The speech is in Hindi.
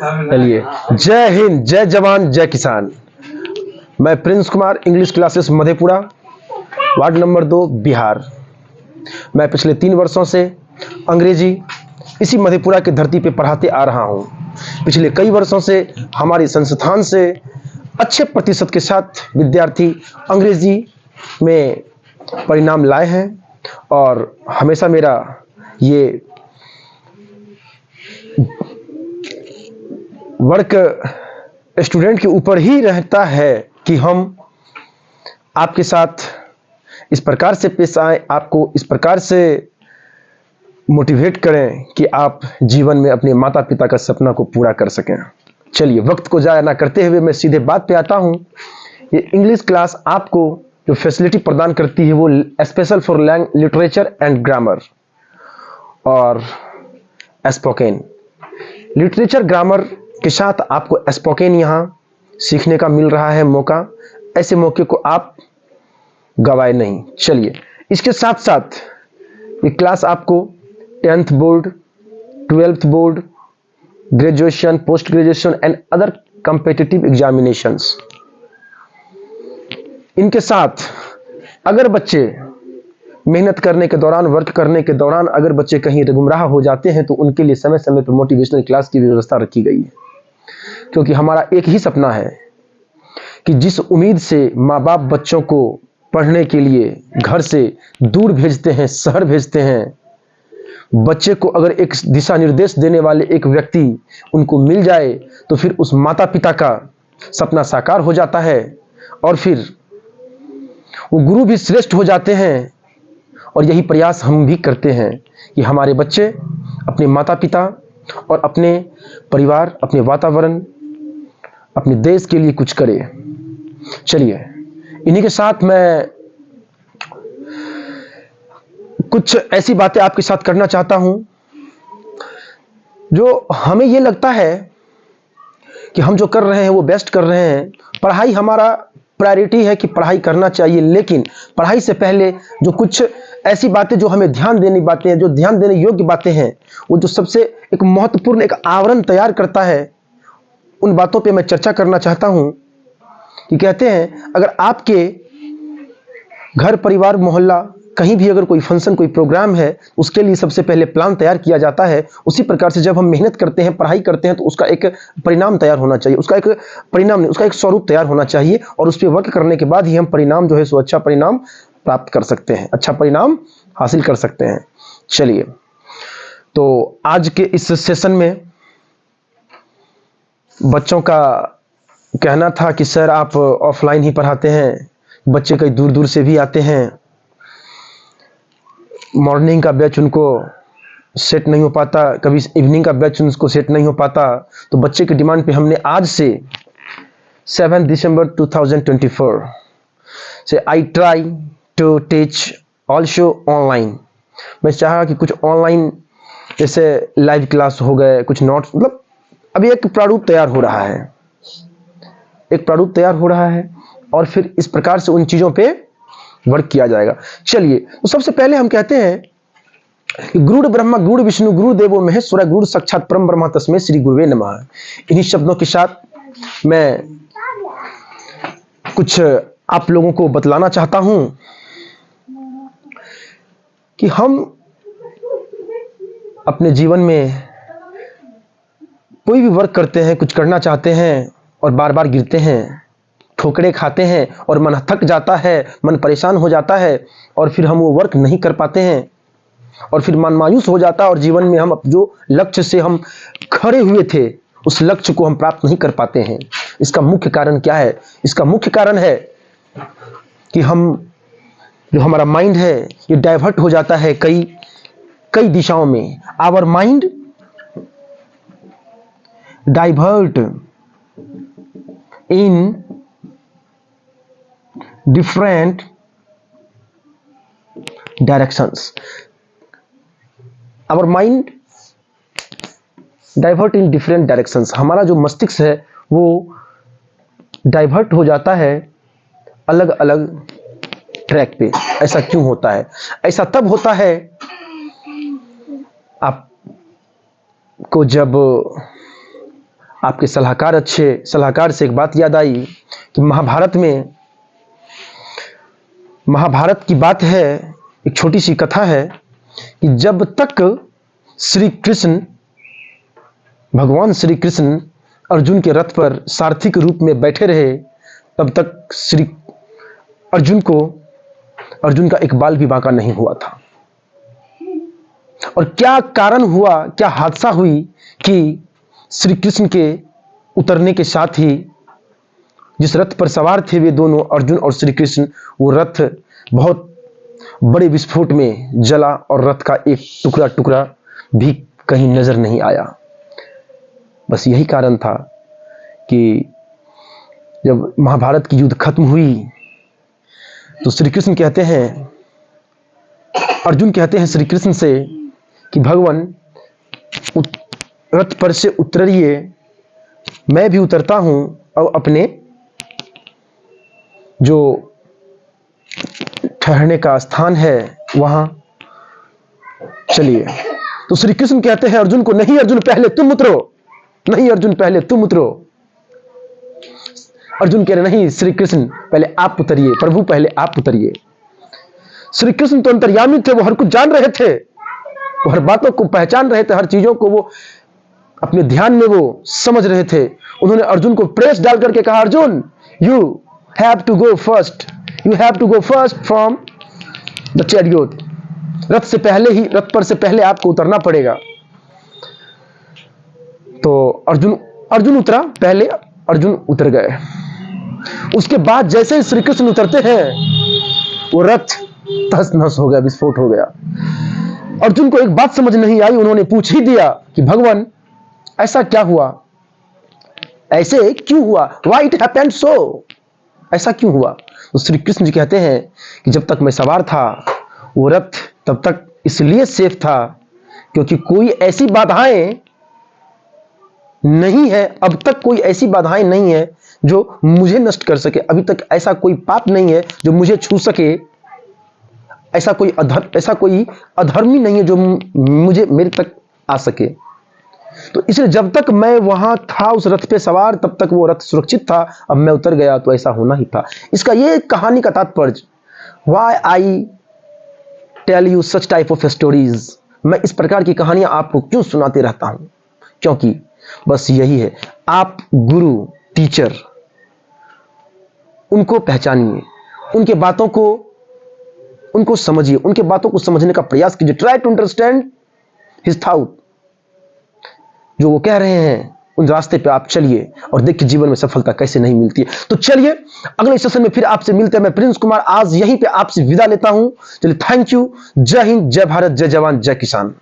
चलिए, जय हिंद, जय जवान, जय किसान। मैं Prince Kumar, English classes Madhepura, ward number 2, Bihar. मैं पिछले 3 वर्षों से अंग्रेजी इसी मधेपुरा की धरती पे पढ़ाते आ रहा हूँ। पिछले कई वर्षों से हमारे संस्थान से अच्छे प्रतिशत के साथ विद्यार्थी अंग्रेजी में परिणाम लाए हैं और हमेशा मेरा ये वर्क स्टूडेंट के ऊपर ही रहता है कि हम आपके साथ इस प्रकार से पेश आए, आपको इस प्रकार से मोटिवेट करें कि आप जीवन में अपने माता पिता का सपना को पूरा कर सकें। चलिए, वक्त को ज़ाया ना करते हुए मैं सीधे बात पे आता हूँ। ये इंग्लिश क्लास आपको जो फैसिलिटी प्रदान करती है वो special for literature and grammar और स्पोकन। लिटरेचर ग्रामर के साथ आपको स्पोकन यहाँ सीखने का मिल रहा है मौका। ऐसे मौके को आप गवाए नहीं। चलिए, इसके साथ साथ ये क्लास आपको 10th board, 12th board, graduation, post graduation and other competitive examinations, इनके साथ अगर बच्चे मेहनत करने के दौरान, वर्क करने के दौरान अगर बच्चे कहीं गुमराह हो जाते हैं तो उनके लिए समय समय पर मोटिवेशनल क्लास की व्यवस्था रखी गई है। क्योंकि हमारा एक ही सपना है कि जिस उम्मीद से माँ बाप बच्चों को पढ़ने के लिए घर से दूर भेजते हैं, शहर भेजते हैं, बच्चे को अगर एक दिशा निर्देश देने वाले एक व्यक्ति उनको मिल जाए तो फिर उस माता पिता का सपना साकार हो जाता है और फिर वो गुरु भी श्रेष्ठ हो जाते हैं। और यही प्रयास हम भी करते हैं कि हमारे बच्चे अपने माता पिता और अपने परिवार, अपने वातावरण, अपने देश के लिए कुछ करे। चलिए, इन्हीं के साथ मैं कुछ ऐसी बातें आपके साथ करना चाहता हूं जो हमें ये लगता है कि हम जो कर रहे हैं वो बेस्ट कर रहे हैं। पढ़ाई हमारा प्रायोरिटी है कि पढ़ाई करना चाहिए, लेकिन पढ़ाई से पहले जो कुछ ऐसी बातें जो हमें ध्यान देनी बातें हैं, जो ध्यान देने योग्य बातें हैं, वो जो सबसे एक महत्वपूर्ण एक आवरण तैयार करता है, उन बातों पे मैं चर्चा करना चाहता हूं। कि कहते हैं अगर आपके घर, परिवार, मोहल्ला कहीं भी अगर कोई फंक्शन, कोई प्रोग्राम है, उसके लिए सबसे पहले प्लान तैयार किया जाता है। उसी प्रकार से जब हम मेहनत करते हैं, पढ़ाई करते हैं, तो उसका एक परिणाम तैयार होना चाहिए। उसका एक परिणाम नहीं, उसका एक स्वरूप तैयार होना चाहिए और उस पर वर्क करने के बाद ही हम परिणाम जो है सो अच्छा परिणाम प्राप्त कर सकते हैं, अच्छा परिणाम हासिल कर सकते हैं। चलिए, तो आज के इस सेशन में बच्चों का कहना था कि सर आप ऑफलाइन ही पढ़ाते हैं, बच्चे कई दूर दूर से भी आते हैं, मॉर्निंग का बैच उनको सेट नहीं हो पाता, कभी इवनिंग का बैच उनको सेट नहीं हो पाता। तो बच्चे की डिमांड पे हमने आज से 7 दिसंबर 2024 से I try to teach also online. मैं चाहा कि कुछ ऑनलाइन जैसे लाइव क्लास हो गए, कुछ नोट्स, मतलब अभी एक प्रारूप तैयार हो रहा है, एक प्रारूप तैयार हो रहा है और फिर इस प्रकार से उन चीज़ों पे वर्क किया जाएगा। चलिए, तो सबसे पहले हम कहते हैं कि गुरु ब्रह्मा गुरु विष्णु गुरु देवो महेश्वर गुरु साक्षात परम ब्रह्म तस्मै श्री गुरुवे नमः। इन्हीं शब्दों के साथ मैं कुछ आप लोगों को बतलाना चाहता हूं कि हम अपने जीवन में कोई भी वर्क करते हैं, कुछ करना चाहते हैं और बार बार गिरते हैं, ठोकरे खाते हैं और मन थक जाता है, मन परेशान हो जाता है और फिर हम वो वर्क नहीं कर पाते हैं और फिर मन मायूस हो जाता है और जीवन में हम जो लक्ष्य से हम खड़े हुए थे उस लक्ष्य को हम प्राप्त नहीं कर पाते हैं। इसका मुख्य कारण क्या है? इसका मुख्य कारण है कि हम जो हमारा माइंड है ये डाइवर्ट हो जाता है कई दिशाओं में। Our mind divert in different directions. Our mind divert in different directions. हमारा जो मस्तिष्क है वो डाइवर्ट हो जाता है अलग अलग ट्रैक पे। ऐसा क्यों होता है? ऐसा तब होता है आपको जब आपके सलाहकार अच्छे सलाहकार से एक बात याद आई कि महाभारत की बात है, एक छोटी सी कथा है कि जब तक श्री कृष्ण, भगवान श्री कृष्ण अर्जुन के रथ पर सारथी के रूप में बैठे रहे, तब तक श्री अर्जुन का एक बाल भी बांका नहीं हुआ था। और क्या कारण हुआ, क्या हादसा हुई कि श्री कृष्ण के उतरने के साथ ही जिस रथ पर सवार थे वे दोनों, अर्जुन और श्री कृष्ण, वो रथ बहुत बड़े विस्फोट में जला और रथ का एक टुकड़ा टुकड़ा भी कहीं नजर नहीं आया। बस यही कारण था कि जब महाभारत की युद्ध खत्म हुई तो श्री कृष्ण कहते हैं, अर्जुन कहते हैं श्री कृष्ण से कि भगवान रथ पर से उतरिए, मैं भी उतरता हूं और अपने जो ठहरने का स्थान है वहां चलिए। तो श्री कृष्ण कहते हैं अर्जुन को, नहीं अर्जुन पहले तुम उतरो, नहीं अर्जुन पहले तुम उतरो। अर्जुन कह रहे नहीं श्री कृष्ण पहले आप उतरिए, प्रभु पहले आप उतरिए। श्री कृष्ण तो अंतर्यामी थे, वो हर कुछ जान रहे थे, वो हर बातों को पहचान रहे थे, हर चीजों को वो अपने ध्यान में वो समझ रहे थे। उन्होंने अर्जुन को प्रेस डाल करके कहा, Arjun you have to go first, you have to go first from the chariot. रथ से पहले ही, रथ पर से पहले आपको उतरना पड़ेगा। तो अर्जुन उतरा, पहले अर्जुन उतर गए। उसके बाद जैसे ही श्री कृष्ण उतरते हैं वो रथ तहस नहस हो गया, विस्फोट हो गया। अर्जुन को एक बात समझ नहीं आई, उन्होंने पूछ ही दिया कि भगवान ऐसा क्या हुआ, ऐसे क्यों हुआ, व्हाई इट हैपेंड सो, ऐसा क्यों हुआ। तो श्री कृष्ण जी कहते हैं कि जब तक मैं सवार था वो रथ तब तक इसलिए सेफ था क्योंकि कोई ऐसी बाधाएं नहीं है, अब तक कोई ऐसी बाधाएं नहीं है जो मुझे नष्ट कर सके, अभी तक ऐसा कोई पाप नहीं है जो मुझे छू सके, ऐसा कोई अधर्मी नहीं है जो मुझे मेरे तक आ सके। तो इसलिए जब तक मैं वहां था उस रथ पे सवार तब तक वो रथ सुरक्षित था, अब मैं उतर गया तो ऐसा होना ही था। इसका ये कहानी का तात्पर्य, why I tell you such type of stories, मैं इस प्रकार की कहानियां आपको क्यों सुनाते रहता हूं, क्योंकि बस यही है, आप गुरु टीचर उनको पहचानिए, उनके बातों को उनको समझिए, उनके बातों को समझने का प्रयास कीजिए। Try to understand his thought, जो वो कह रहे हैं उन रास्ते पे आप चलिए और देखिए जीवन में सफलता कैसे नहीं मिलती है। तो चलिए अगले सेशन में फिर आपसे मिलते हैं। मैं प्रिंस कुमार आज यहीं पे आपसे विदा लेता हूं। चलिए, थैंक यू। जय हिंद, जय भारत, जय जवान, जय किसान।